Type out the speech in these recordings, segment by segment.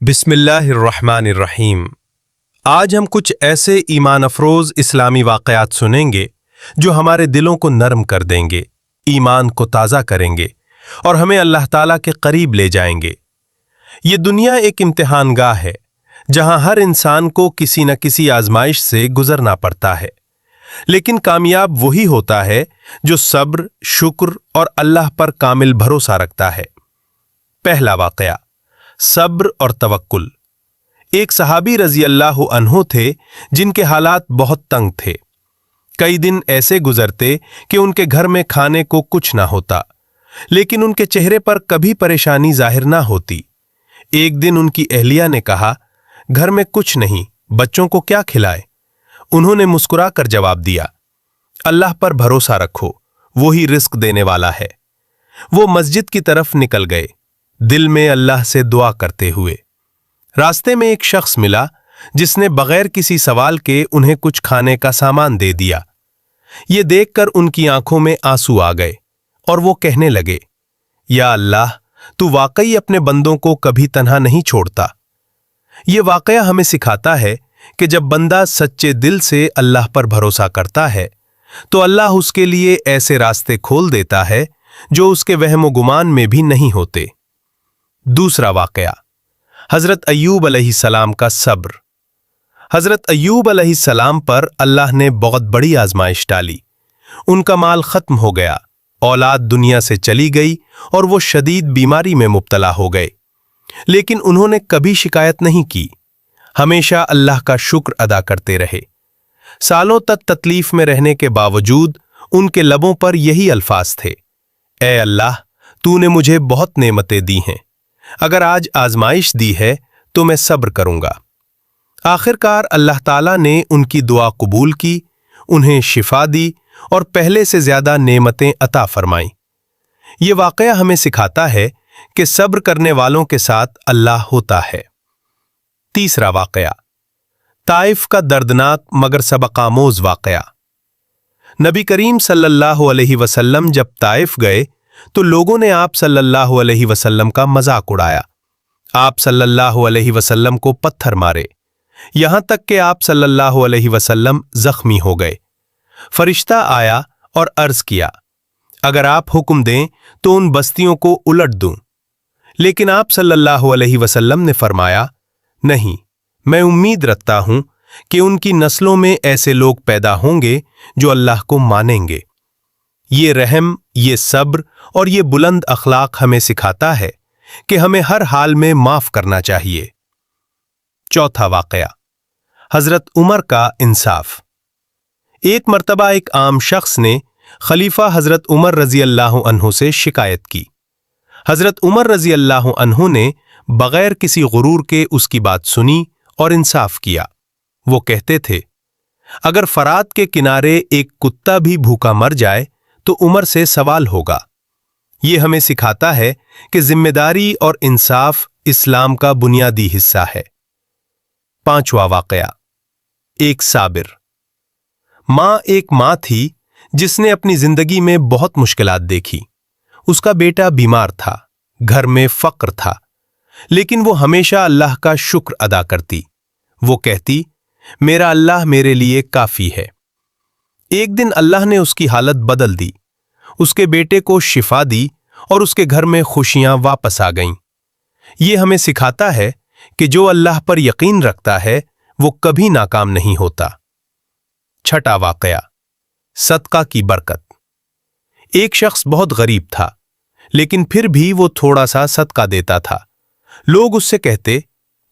बिस्मिल्लाहिर्रहमानिर्रहीम। आज हम कुछ ऐसे ईमान अफरोज इस्लामी वाक़यात सुनेंगे जो हमारे दिलों को नरम कर देंगे, ईमान को ताज़ा करेंगे और हमें अल्लाह ताला के करीब ले जाएंगे। ये दुनिया एक इम्तिहानगाह है जहां हर इंसान को किसी न किसी आजमाइश से गुजरना पड़ता है, लेकिन कामयाब वही होता है जो सब्र, शुक्र और अल्लाह पर कामिल भरोसा रखता है। पहला वाक़या, सब्र और तवक्कुल। एक सहाबी रजी अल्लाह अन्हु थे जिनके हालात बहुत तंग थे। कई दिन ऐसे गुजरते कि उनके घर में खाने को कुछ ना होता, लेकिन उनके चेहरे पर कभी परेशानी जाहिर ना होती। एक दिन उनकी अहलिया ने कहा, घर में कुछ नहीं, बच्चों को क्या खिलाए? उन्होंने मुस्कुराकर जवाब दिया, अल्लाह पर भरोसा रखो, वो ही रिस्क देने वाला है। वो मस्जिद की तरफ निकल गए, दिल में अल्लाह से दुआ करते हुए। रास्ते में एक शख्स मिला जिसने बगैर किसी सवाल के उन्हें कुछ खाने का सामान दे दिया। ये देखकर उनकी आंखों में आंसू आ गए और वो कहने लगे, या अल्लाह, तू वाकई अपने बंदों को कभी तन्हा नहीं छोड़ता। ये वाकया हमें सिखाता है कि जब बंदा सच्चे दिल से अल्लाह पर भरोसा करता है तो अल्लाह उसके लिए ऐसे रास्ते खोल देता है जो उसके वहम गुमान में भी नहीं होते। दूसरा वाकया, हजरत अय्यूब अलैहिस्सलाम का सब्र। हजरत अय्यूब अलैहिस्सलाम पर अल्लाह ने बहुत बड़ी आजमाइश डाली। उनका माल खत्म हो गया, औलाद दुनिया से चली गई और वो शदीद बीमारी में मुब्तला हो गए, लेकिन उन्होंने कभी शिकायत नहीं की। हमेशा अल्लाह का शुक्र अदा करते रहे। सालों तक तकलीफ में रहने के बावजूद उनके लबों पर यही अल्फाज थे, ए अल्लाह, तूने मुझे बहुत नेमतें दी हैं, अगर आज आजमाइश दी है तो मैं सब्र करूंगा। आखिरकार अल्लाह ताला ने उनकी दुआ कबूल की, उन्हें शिफा दी और पहले से ज्यादा नेमतें अता फरमाई। ये वाकया हमें सिखाता है कि सब्र करने वालों के साथ अल्लाह होता है। तीसरा वाकया, ताइफ का दर्दनाक मगर सबकामोज वाकया। नबी करीम सल्लल्लाहु अलैहि वसल्लम जब ताइफ गए तो लोगों ने आप सल्लल्लाहु अलैहि वसल्लम का मजाक उड़ाया। आप सल्लल्लाहु अलैहि वसल्लम को पत्थर मारे, यहां तक कि आप सल्लल्लाहु अलैहि वसल्लम जख्मी हो गए। फरिश्ता आया और अर्ज किया, अगर आप हुक्म दें तो उन बस्तियों को उलट दूं। लेकिन आप सल्लल्लाहु अलैहि वसल्लम ने फरमाया, नहीं, मैं उम्मीद रखता हूं कि उनकी नस्लों में ऐसे लोग पैदा होंगे जो अल्लाह को मानेंगे। ये रहम, ये सब्र और ये बुलंद अखलाक हमें सिखाता है कि हमें हर हाल में माफ करना चाहिए। चौथा वाकया, हजरत उमर का इंसाफ। एक मर्तबा एक आम शख्स ने खलीफा हजरत उमर रजी अल्लाह अन्हु से शिकायत की। हजरत उमर रजी अल्लाह अन्हु ने बगैर किसी गुरूर के उसकी बात सुनी और इंसाफ किया। वो कहते थे, अगर फरात के किनारे एक कुत्ता भी भूखा मर जाए तो उमर से सवाल होगा। ये हमें सिखाता है कि जिम्मेदारी और इंसाफ इस्लाम का बुनियादी हिस्सा है। पांचवा वाकया, एक साबिर। एक मां थी जिसने अपनी जिंदगी में बहुत मुश्किलात देखी। उसका बेटा बीमार था, घर में फक्र था, लेकिन वो हमेशा अल्लाह का शुक्र अदा करती। वो कहती, मेरा अल्लाह मेरे लिए काफी है। एक दिन अल्लाह ने उसकी हालत बदल दी, उसके बेटे को शिफा दी और उसके घर में खुशियां वापस आ गईं। ये हमें सिखाता है कि जो अल्लाह पर यकीन रखता है वो कभी नाकाम नहीं होता। छठा वाकया, सदका की बरकत। एक शख्स बहुत गरीब था, लेकिन फिर भी वो थोड़ा सा सदका देता था। लोग उससे कहते,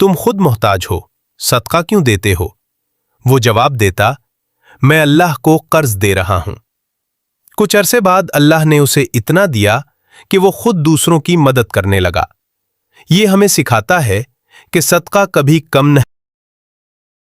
तुम खुद मोहताज हो, सदका क्यों देते हो? वो जवाब देता, मैं अल्लाह को कर्ज दे रहा हूं। कुछ अरसे बाद अल्लाह ने उसे इतना दिया कि वो खुद दूसरों की मदद करने लगा। ये हमें सिखाता है कि सदका कभी कम नहीं